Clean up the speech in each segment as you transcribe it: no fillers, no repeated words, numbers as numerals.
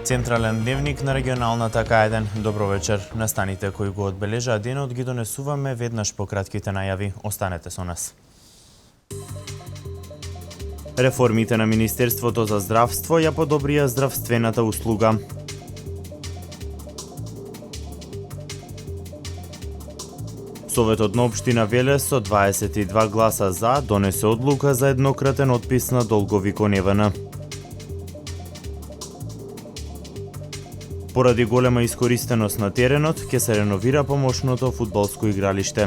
Централен дневник на регионалната К1. Добро вечер. Настаните кои го одбележаа денот ги донесуваме веднаш по кратките најави. Останете со нас. Реформите на Министерството за здравство ја подобрија здравствената услуга. Советот на општина Велес со 22 гласа за донесе одлука за еднократен отпис на долгови кон ЕВН. Поради голема искористеност на теренот, ќе се реновира помошното фудбалско игралиште.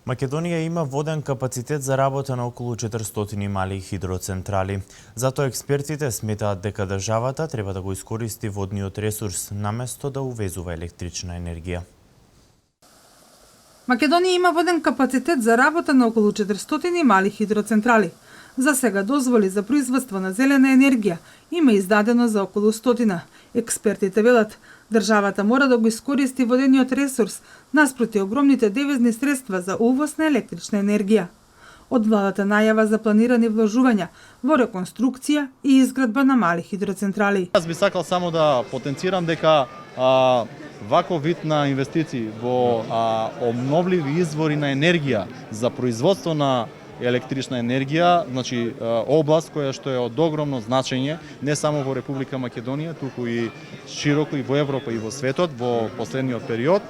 Македонија има воден капацитет за работа на околу 400 мали хидроцентрали. Затоа експертите сметаат дека државата треба да го искористи водниот ресурс наместо да увезува електрична енергија. Македонија има воден капацитет за работа на околу 400 мали хидроцентрали. За сега дозволи за производство на зелена енергија има издадено за околу 100. Експертите велат, државата мора да го искористи водениот ресурс наспроти огромните девизни средства за увоз на електрична енергија. Од владата најава за планирани вложувања во реконструкција и изградба на мали хидроцентрали. Јас би сакал само да потенцирам дека ваков вид на инвестиции во обновливи извори на енергија за производство на електрична енергија, значи област која што е од огромно значење не само во Република Македонија, туку и широко и во Европа и во светот во последниот период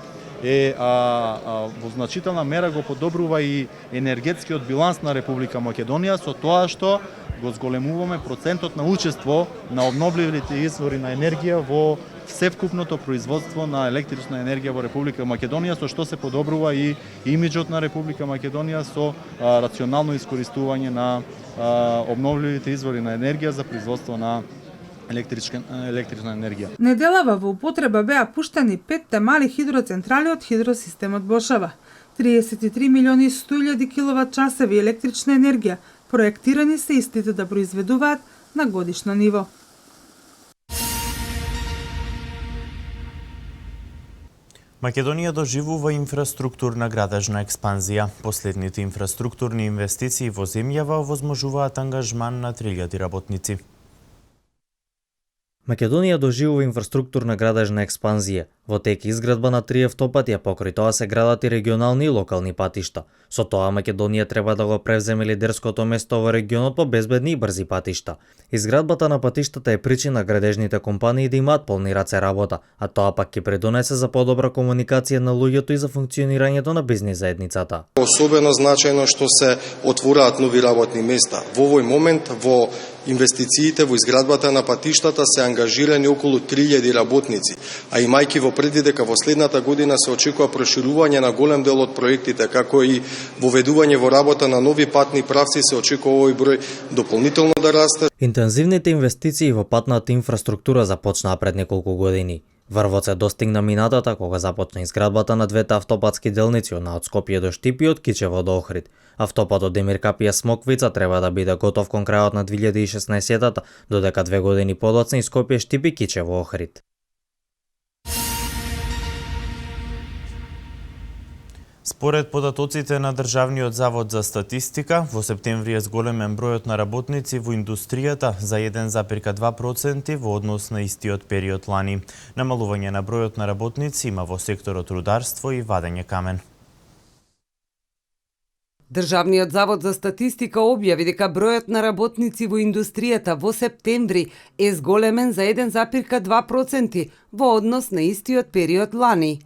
во значителна мера го подобрува и енергетскиот биланс на Република Македонија со тоа што го зголемуваме процентот на учество на обновливите извори на енергија во севкупното производство на електрична енергија во Република Македонија, со што се подобрува и имиџот на Република Македонија со рационално искористување на обновливите извори на енергија за производство на електрична енергија. Неделава во употреба беа пуштени 5 мали хидроцентрали од хидросистемот Бошава. 33 милиони 100.000 киловат-часови електрична енергија проектирани се истите да произведуваат на годишно ниво. Македонија доживува инфраструктурна градежна експанзија. Последните инфраструктурни инвестиции во земјава овозможуваат ангажман на 3000 работници. Македонија доживува инфраструктурна градежна експанзија. Во тек изградба на 3 автопати, а покрај тоа се градат и регионални и локални патишта. Со тоа Македонија треба да го превземе лидерското место во регионот по безбедни и брзи патишта. Изградбата на патиштата е причина градежните компании да имаат полни раце работа, а тоа пак ќе придонесе за подобра комуникација на луѓето и за функционирањето на бизнис заедницата. Особено значајно што се отвораат нови работни места. Во овој момент во инвестициите во изградбата на патиштата се ангажирани околу 3000 работници, а имајќи во преди дека во следната година се очекува проширување на голем дел од проектите, како и воведување во работа на нови патни правци, се очекува овој број дополнително да расте. Интензивните инвестиции во патната инфраструктура започнаа пред неколку години. Врвот се достигна минатата кога започна изградбата на двете автопатски делници од Скопје до Штип и од Кичево до Охрид. Автопатот Демир Капија Смоквица треба да биде готов кон крајот на 2016-та, додека 2 години подоцна и Скопје Штип и Кичево Охрид. Според податоците на Државниот завод за статистика, во септември е зголемен бројот на работници во индустријата за 1,2% во однос на истиот период лани. Намалување на бројот на работници има во секторот рударство и вадење камен. Државниот завод за статистика објави дека бројот на работници во индустријата во септември е зголемен за 1,2% во однос на истиот период лани.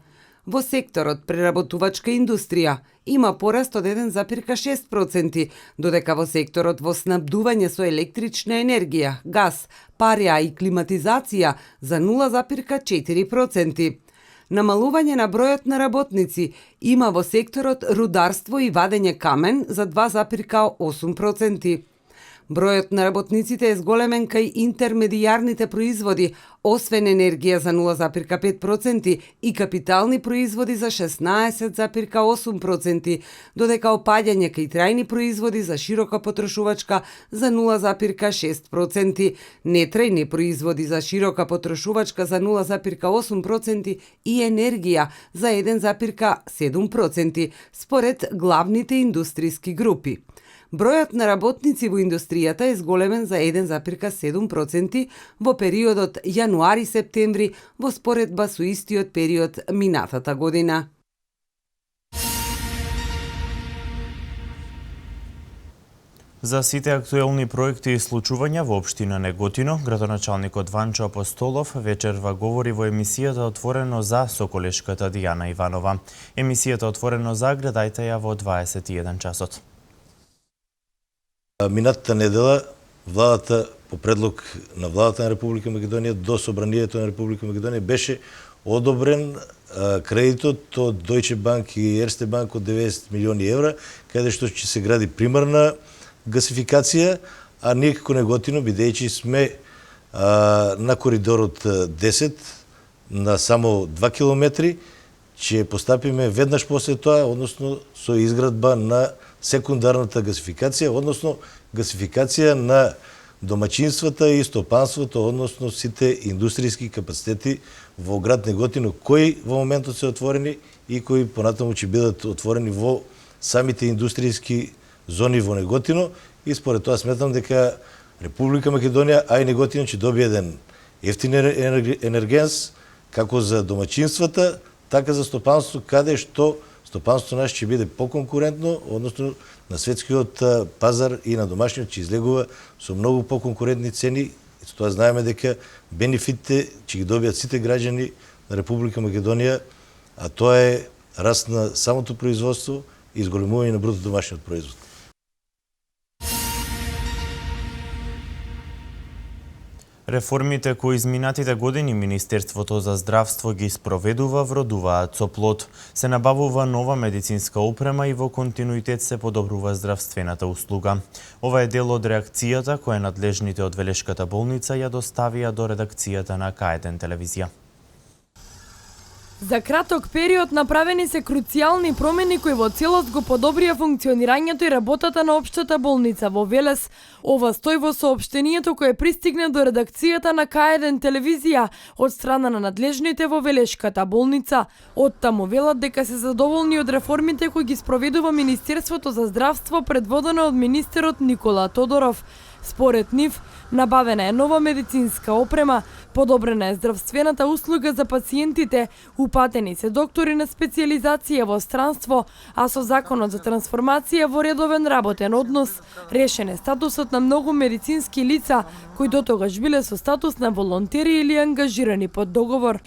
Во секторот преработувачка индустрија има пораст од 1,6%, додека во секторот во снабдување со електрична енергија, газ, парија и климатизација за 0,4%. Намалување на бројот на работници има во секторот рударство и вадење камен за 2,8%. Бројот на работниците е зголемен кај интермедијарните производи, освен енергија за 0,5% и капитални производи за 16,8%, додека опаѓање кај трајни производи за широка потрошувачка за 0,6%, нетрајни производи за широка потрошувачка за 0,8% и енергија за 1,7%, според главните индустријски групи. Бројот на работници во индустријата е зголемен за 1,7% во периодот јануари-септември во споредба со истиот период минатата година. За сите актуелни проекти и случувања во општина Неготино, градоначалникот Ванчо Апостолов вечерва говори во емисијата Отворено за со колешката Дијана Иванова. Емисијата Отворено за гледајте ја во 21 часот. Минатата недела владата по предлог на владата на Република Македонија до Собранието на Република Македонија беше одобрен кредитот од Deutsche Bank и Erste Bank од 90 милиони евра, каде што ќе се гради примарна гасификација, а ние како Неготино, бидејќи сме на коридорот 10 на само 2 километри, ќе постапиме веднаш после тоа, односно со изградба на секундарната гасификација, односно гасификација на домаќинствата и стопанството, односно сите индустријски капацитети во град Неготино, кои во моментот се отворени и кои понатаму ќе бидат отворени во самите индустријски зони во Неготино, и според тоа сметам дека Република Македонија, а и Неготино ќе добие еден ефтин енергенс, како за домаќинствата, така за стопанството, каде што стопанството наше ќе биде поконкурентно, односно на светскиот пазар и на домашниот ќе излегува со многу поконкурентни цени. И со тоа знаеме дека бенефитите ќе ги добијат сите граѓани на Република Македонија, а тоа е раст на самото производство и изголемување на бруто домашниот производ. Реформите кои изминатите години Министерството за здравство ги спроведува вродуваат со плод. Се набавува нова медицинска опрема и во континуитет се подобрува здравствената услуга. Ова е дел од реакцијата која надлежните од Велешката болница ја доставија до редакцијата на К1 телевизија. За краток период направени се круцијални промени кои во целост го подобрија функционирањето и работата на општата болница во Велес. Ова стои во соопштението кое пристигна до редакцијата на К1 телевизија од страна на надлежните во Велешката болница. Оттаму велат дека се задоволни од реформите кои ги спроведува Министерството за здравство предводено од министерот Никола Тодоров. Според нив, набавена е нова медицинска опрема, подобрена е здравствената услуга за пациентите, упатени се доктори на специјализација во странство, а со законот за трансформација во редовен работен однос, решен е статусот на многу медицински лица, кои дотогаш биле со статус на волонтери или ангажирани под договор.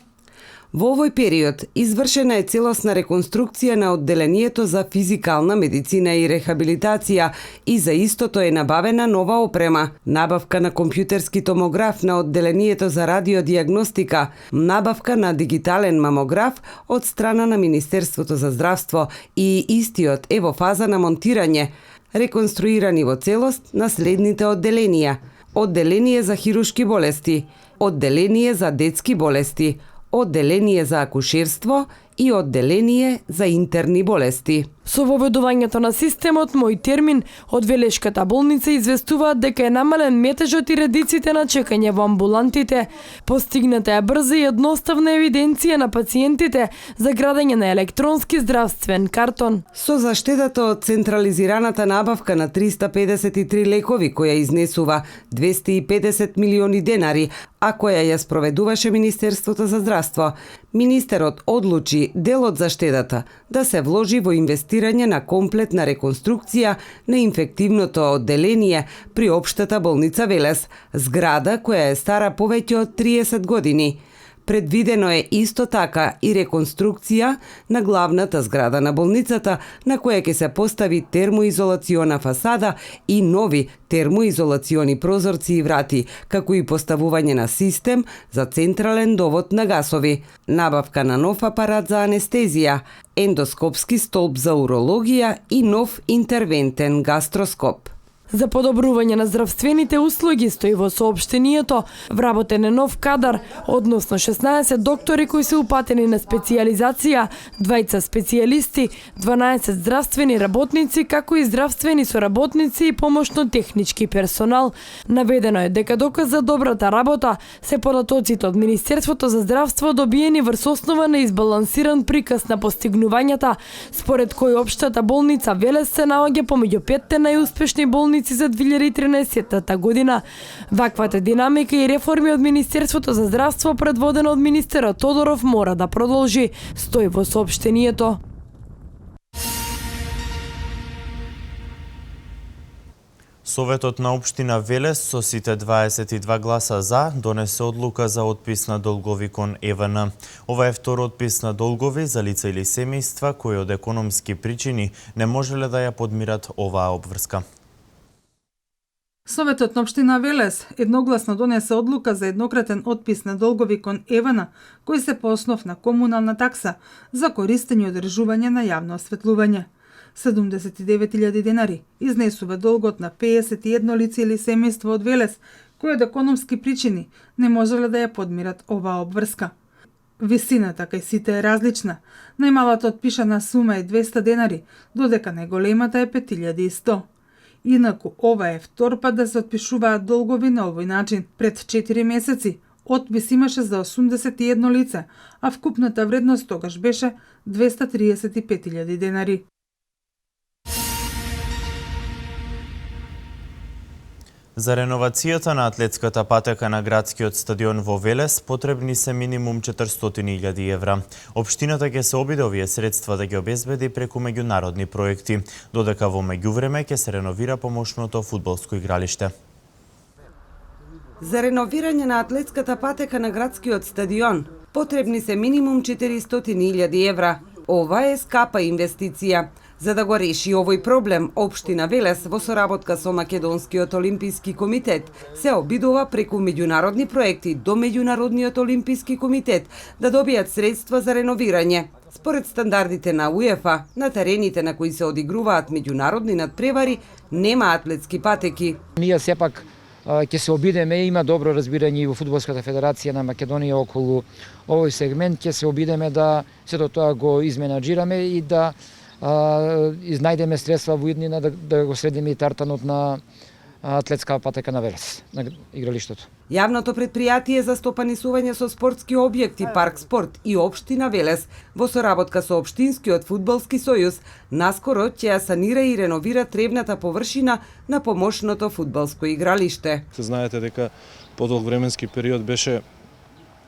Во овој период извршена е целосна реконструкција на одделението за физикална медицина и рехабилитација и за истото е набавена нова опрема, набавка на компјутерски томограф на одделението за радиодиагностика, набавка на дигитален мамограф од страна на Министерството за здравство и истиот е во фаза на монтирање, реконструирани во целост на следните одделенија: одделение за хирушки болести, одделение за детски болести, одделение за акушерство и одделение за интерни болести. Со воведувањето на системот Мој термин од Велешката болница известуваат дека е намален метежот и редиците на чекање во амбулантите. Постигната е брза и едноставна евиденција на пациентите за градење на електронски здравствен картон. Со заштедата од централизираната набавка на 353 лекови која изнесува 250 милиони денари, а која ја спроведуваше Министерството за здравство, министерот одлучи дел од заштедата да се вложи во инвестирање на комплетна реконструкција на инфективното одделение при општата болница Велес, зграда која е стара повеќе од 30 години. Предвидено е исто така и реконструкција на главната зграда на болницата, на која ќе се постави термоизолациона фасада и нови термоизолациони прозорци и врати, како и поставување на систем за централен довод на гасови, набавка на нов апарат за анестезија, ендоскопски столб за урологија и нов интервентен гастроскоп. За подобрување на здравствените услуги, стои во соопштението, вработен е нов кадар, односно 16 доктори кои се упатени на специјализација, 2 специјалисти, 12 здравствени работници, како и здравствени соработници и помошно-технички персонал. Наведено е дека доказ за добрата работа се податоците од Министерството за здравство добиени врз основа на избалансиран приказ на постигнувањата, според кој општата болница Велес се наоѓа помеѓу 5 најуспешни болници за 2013 година. Ваквата динамика и реформи од Министерството за здравство предводено од министерот Тодоров мора да продолжи, стои во соопштението. Советот на општина Велес со сите 22 гласа за донесе одлука за отпис на долгови кон ЕВН. Ова е втор отпис на долгови за лица или семејства кои од економски причини не можеле да ја подмират оваа обврска. Советот на општина Велес едногласно донесе одлука за еднократен отпис на долгови кон ЕВН, кои се по основ на комунална такса за користење и одржување на јавно осветлување. 79.000 денари изнесува долгот на 51 лице или семејство од Велес, кои од економски причини не можеле да ја подмират оваа обврска. Висината кај сите е различна. Најмалата отпишана сума е 200 денари, додека најголемата е 5100. Инаку, ова е втор пат да се отпишуваат долгови на овој начин. Пред 4 месеци отпис имаше за 81 лице, а вкупната вредност тогаш беше 235.000 денари. За реновацијата на атлетската патека на градскиот стадион во Велес потребни се минимум 400.000 евра. Општината ќе се обиде овие средства да ги обезбеди преку меѓународни проекти, додека во меѓувреме ќе се реновира помошното фудбалско игралиште. За реновирање на атлетската патека на градскиот стадион потребни се минимум 400.000 евра. Ова е скапа инвестиција. За да го реши овој проблем, општина Велес во соработка со Македонскиот олимписки комитет се обидува преку меѓународни проекти до Меѓународниот олимписки комитет да добијат средства за реновирање. Според стандардите на УЕФА, на терените на кои се одигруваат меѓународни надпревари, нема атлетски патеки. Ние сепак ќе се обидеме, има добро разбирање и во Фудбалската федерација на Македонија околу овој сегмент, ќе се обидеме да сето тоа го изменаџираме и да изнајдеме средства во иднина да го средиме и тартанот на атлетска патека на Велес, на игралиштето. Јавното претпријатие за стопанисување со спортски објекти Парк Спорт и општина Велес во соработка со Општинскиот фудбалски сојуз наскоро ќе ја санира и реновира тревната површина на помошното фудбалско игралиште. Знаете дека подолг временски период беше,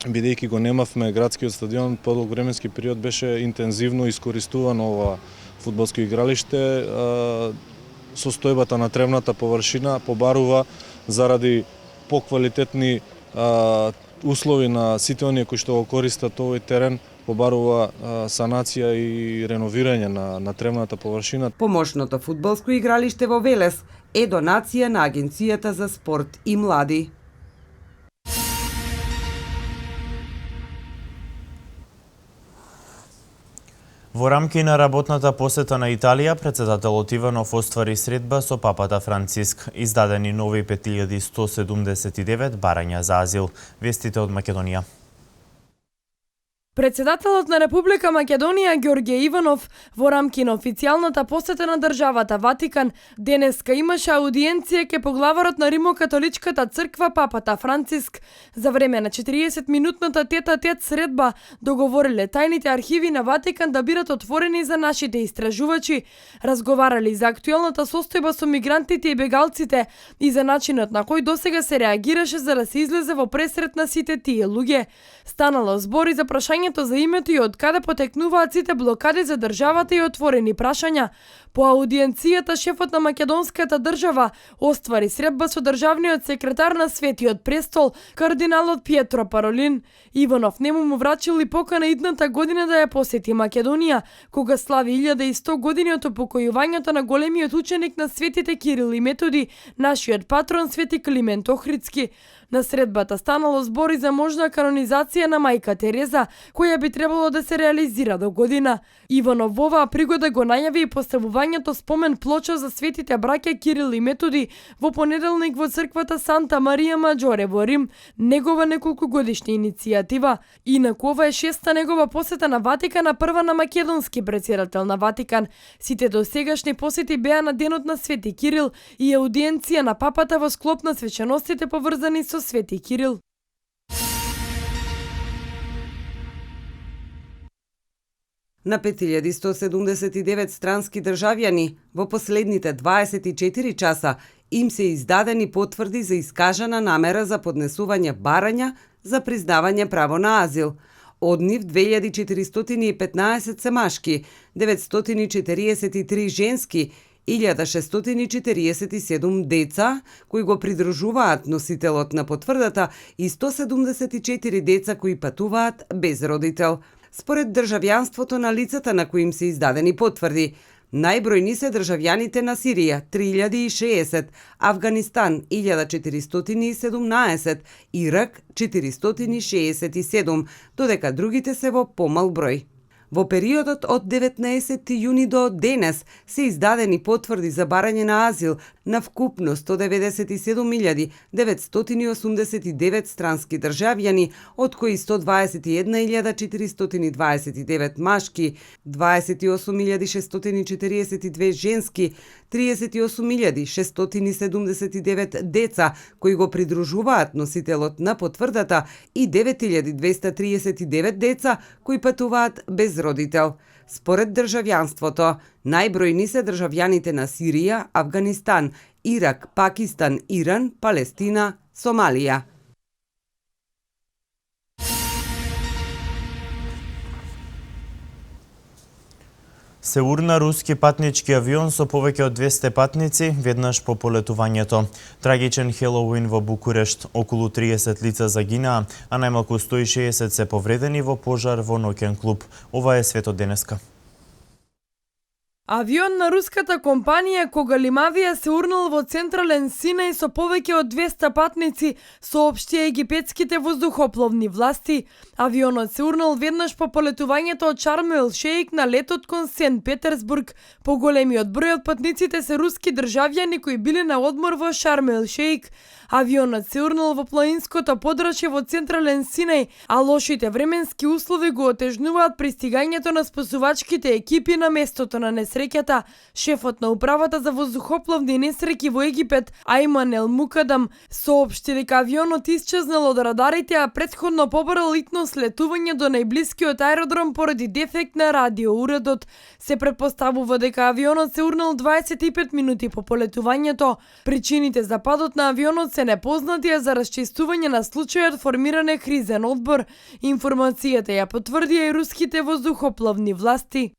бидејќи го немавме градскиот стадион, подолг временски период беше интензивно искористувано ова фудбалско игралиште. Состојбата на тревната површина побарува заради поквалитетни услови на сите оние кои што го користат овој терен, побарува санација и реновирање на тревната површина. Помошното фудбалско игралиште во Велес е донација на Агенцијата за спорт и млади. Во рамки на работната посета на Италија, председателот Иванов оствари средба со папата Франциск. Издадени нови 5179 барања за азил. Вестите од Македонија. Председателот на Република Македонија Ѓорѓе Иванов во рамки на официјалната посета на државата Ватикан денеска имаше аудиенција ке поглаварот на Римокатоличката црква папата Франциск. За време на 40-минутната тет-а-тет средба договориле тајните архиви на Ватикан да бидат отворени за нашите истражувачи, разговарали за актуелната состојба со мигрантите и бегалците и за начинот на кој досега се реагираше за да се излезе во пресрет на сите тие луѓе. Станало збори за прашањето за името и од каде потекнуваат сите блокади за државата и отворени прашања. По аудиенцијата шефот на македонската држава оствари средба со државниот секретар на Светиот престол, кардиналот Пјетро Паролин. Иванов нему му врачил и покана идната година да ја посети Македонија, кога слави 1100 години од упокојувањето на големиот ученик на светите Кирил и Методи, нашиот патрон Свети Климент Охридски. На средбата станало збори за можна канонизација на мајка Тереза, која би требало да се реализира до година. Иванов во оваа пригода го најави и поставувањето спомен плоча за светите браќа Кирил и Методи во понеделник во црквата Санта Марија Маџоре во Рим, негова неколкугодишна иницијатива. Инаку ова е шеста негова посета на Ватикан, а прва на македонски претседател на Ватикан. Сите досегашни посети беа на денот на Свети Кирил и аудиенција на папата во склоп на свеченостите поврзани со Свети Кирил. На 5179 странски државјани во последните 24 часа им се издадени потврди за искажана намера за поднесување барања за признавање право на азил. Од нив 2415 се машки, 943 женски, 1647 деца кои го придружуваат носителот на потврдата и 174 деца кои патуваат без родител. Според државјанството на лицата на кои им се издадени потврди, најбројни се државјаните на Сирија 3060, Авганистан 1417, Ирак 467, додека другите се во помал број. Во периодот од 19 јуни до денес се издадени потврди за барање на азил на вкупно 197.989 странски државјани, од кои 121.429 машки, 28.642 женски, 38.679 деца кои го придружуваат носителот на потврдата и 9.239 деца кои патуваат без родител. Според државјанството, најбројни се државјаните на Сирија, Авганистан, Ирак, Пакистан, Иран, Палестина, Сомалија. Се урна руски патнички авион со повеќе од 200 патници веднаш по полетувањето. Трагичен Хелоуин во Букурешт. Околу 30 лица загинаа, а најмалку 160 се повредени во пожар во ноќен клуб. Ова е свето денеска. Авион на руската компанија Когалимавија се урнал во централен Синај со повеќе од 200 патници, соопштија египетските воздухопловни власти. Авионот се урнал веднаш по полетувањето од Шарм ел Шејк на летот кон Сент Петерсбург. Поголемиот број од патниците се руски државјани кои биле на одмор во Шарм ел Шејк. Авионот се урнал во планинското подрачје во централен Синај, а лошите временски услови го отежнуваат пристигањето на спасувачките екипи на местото на несреќата. Шефот на управата за воздухопловни несреќи во Египет, Ајман ел Мукадам, соопшти дека авионот исчезнал од радарите, а претходно побарал литно слетување до најблискиот аеродром поради дефект на радиоуредот. Се претпоставува дека авионот се урнал 25 минути по полетувањето. Причините за падот на авионот се непознати, а за расчистување на случајот формиран е кризен одбор. Информацијата ја потврдија и руските воздухопловни власти.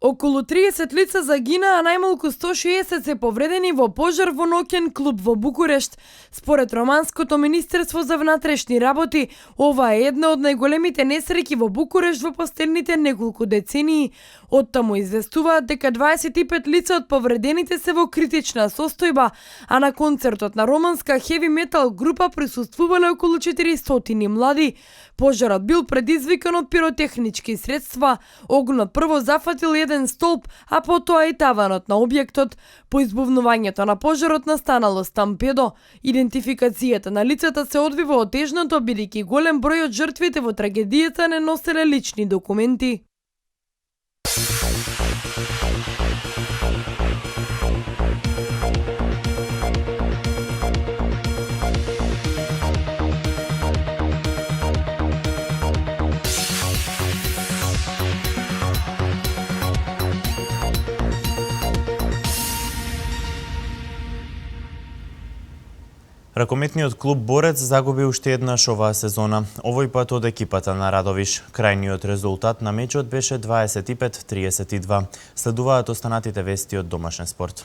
Околу 30 лица загинаа, а најмалку 160 се повредени во пожар во ноќен клуб во Букурешт. Според Романското министерство за внатрешни работи, ова е една од најголемите несреќи во Букурешт во последните неколку децении. Оттаму известуваат дека 25 лица од повредените се во критична состојба, а на концертот на романска хеви метал група присуствувале околу 400 млади. Пожарот бил предизвикан од пиротехнички средства. Огнот прво зафатил еден столб, а потоа и таванот на објектот. По избувнувањето на пожарот настанало стампедо. Идентификацијата на лицата се одвива отежнато, бидејќи голем број од жртвите во трагедијата не носеле лични документи. Ракометниот клуб Борец загуби уште еднаш оваа сезона, овој пат од екипата на Радовиш. Крајниот резултат на мечот беше 25-32. Следуваат останатите вести од домашен спорт.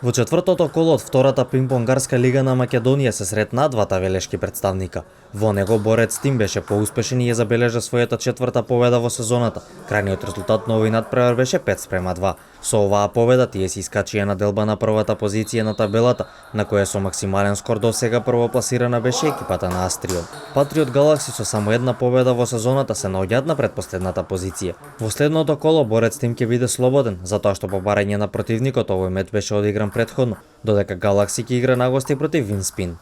Во четвртото коло од втората пинг-понгарска лига на Македонија се сретнаа двата велешки представника. Во него Борец тим беше поуспешен и ја забележа својата четврта победа во сезоната. Крајниот резултат на овој надпревар беше 5-2. Со оваа победа тие се искачија на делба на првата позиција на табелата, на која со максимален скор до сега првопласирана беше екипата на Астрион. Патриот Галакси со само една победа во сезоната се наоѓаат на предпоследната позиција. Во следното коло борец тим ќе биде слободен, затоа што по барање на противникот овој меч беше одигран претходно, додека Галакси ќе игра нагости против Винспин.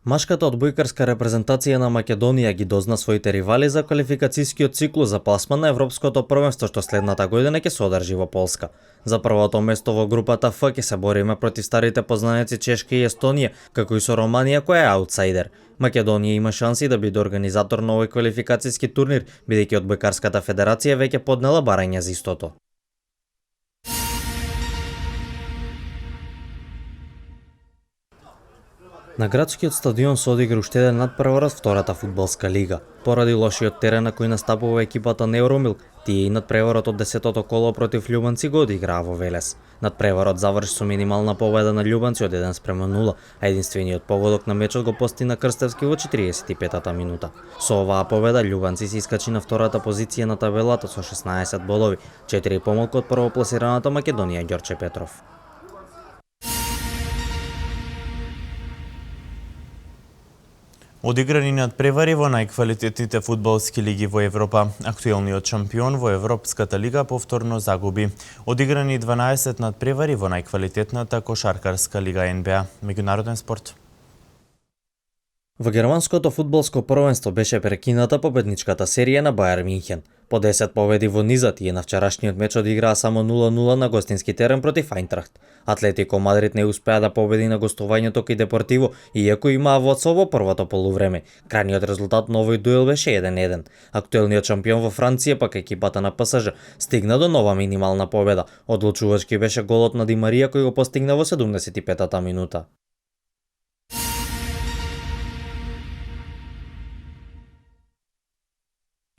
Машката одбојкарска репрезентација на Македонија ги дозна своите ривали за квалификацијскиот циклус за пласман на Европското првенство што следната година ќе се одржи во Полска. За првото место во групата Ф ќе се бориме против старите познаници Чешка и Естонија, како и со Романија која е аутсайдер. Македонија има шанси да биде организатор на овој квалификацијски турнир, бидејќи одбојкарската федерација веќе поднела барања за истото. На градскиот стадион се одигра уште еден надпревар од втората фудбалска лига. Поради лошиот терен на кој настапува екипата на Евромилк, тие и надпреварот од 10-тото коло против Љубанци го одиграа во Велес. Надпреварот заврши со минимална победа на Љубанци од 1:0, а единствениот погодок на мечот го постигна Крстевски во 45-та минута. Со оваа победа Љубанци се искачи на втората позиција на табелата со 16 бодови, 4 помалку од првопласираната Македонија Ѓорче Петров. Одиграни надпревари во најквалитетните фудбалски лиги во Европа. Актуелниот шампион во Европската лига повторно загуби. Одиграни 12 надпревари во најквалитетната кошаркарска лига НБА. Меѓународен спорт. Во германското фудбалско првенство беше прекината победничката серија на Бајер Минхен. По 10 победи во низа тие на вчерашниот меч одиграа само 0:0 на гостински терен против Ајнтрахт. Атлетико Мадрид не успеа да победи на гостувањето кај Депортиво, иако имаа водство во првото полувреме. Крајниот резултат на овој дуел беше 1:1. Актуелниот шампион во Франција, пак екипата на ПСЖ, стигна до нова минимална победа. Одлучувачки беше голот на Ди Марија кој го постигна во 75-та минута.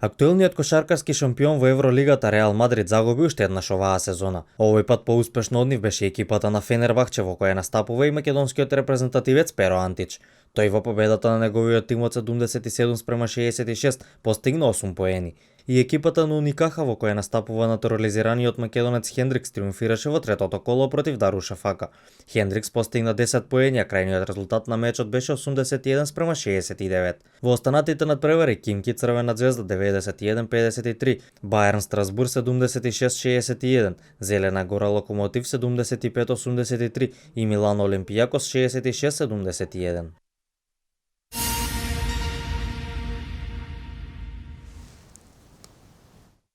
Актуелниот кошаркарски шампион во Евролигата Реал Мадрид загуби уште еднаш оваа сезона. Овој пат поуспешно од нив беше екипата на Фенербахче во која настапува и македонскиот репрезентативец Перо Антич. Тој во победата на неговиот тим од 77:66 постигна 8 поени. И екипата на Уникаха во која настапува натурализираниот македонец Хендрикс триумфираше во третото коло против Дарушафака. Хендрикс постигна 10 поени, а крајниот резултат на мечот беше 81:69. Во останатите надпревари Кимки Црвена звезда 91:53, Бајерн Страсбур 76:61, Зелена Гора Локомотив 75:83 и Милан Олимпијакос 66:71.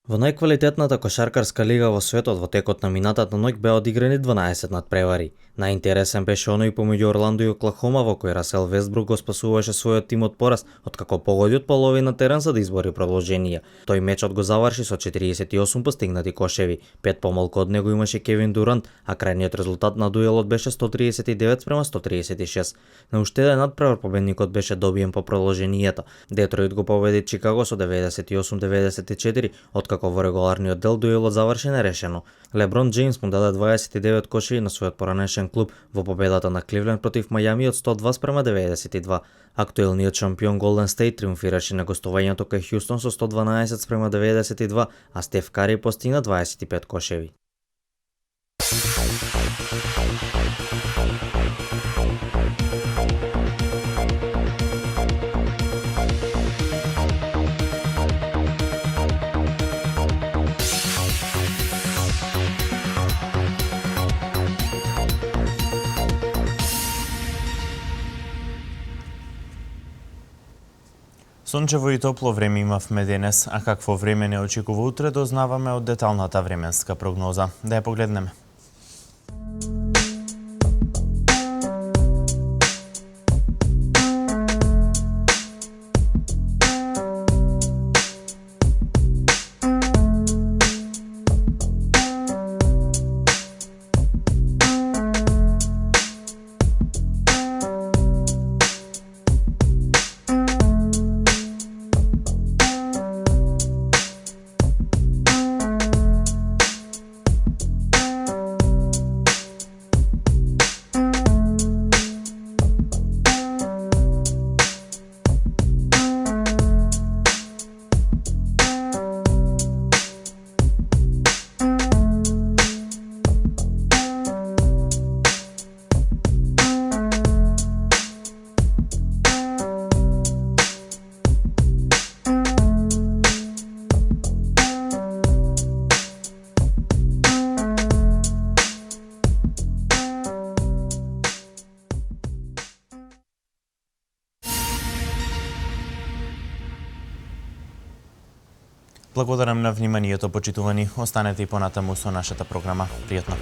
Во најквалитетната кошаркарска лига во светот во текот на минатата ноќ беа одиграни 12 надпревари. Најинтересен беше оној помеѓу Орландо и Оклахома во кој Расел Вестбрук го спасуваше својот тим од пораз, откако погоди од половина терен за да избори продолженија. Тој мечот го заврши со 48 постигнати кошеви, 5 помалку од него имаше Кевин Дурант, а крајниот резултат на дуелот беше 139:136. На уште еден надпревар победникот беше добиен по продолженијата. Детројт го победи Чикаго со 98:94, откако во регуларниот дел дуелот заврши нерешено. Леброн Джеймс му даде 29 кошеви на својот поранешен клуб во победата на Кливленд против Мајами од 102:92. Актуелниот шампион Голден Стейт триумфираше на гостувањето кај Хјустон со 112:92, а Стеф Кари постигна 25 кошеви. Сончево и топло време имавме денес, а какво време не очекува утре дознаваме од деталната временска прогноза. Да ја погледнеме. Благодарам на вниманието, почитувани. Останете и понатаму со нашата програма. Пријатно.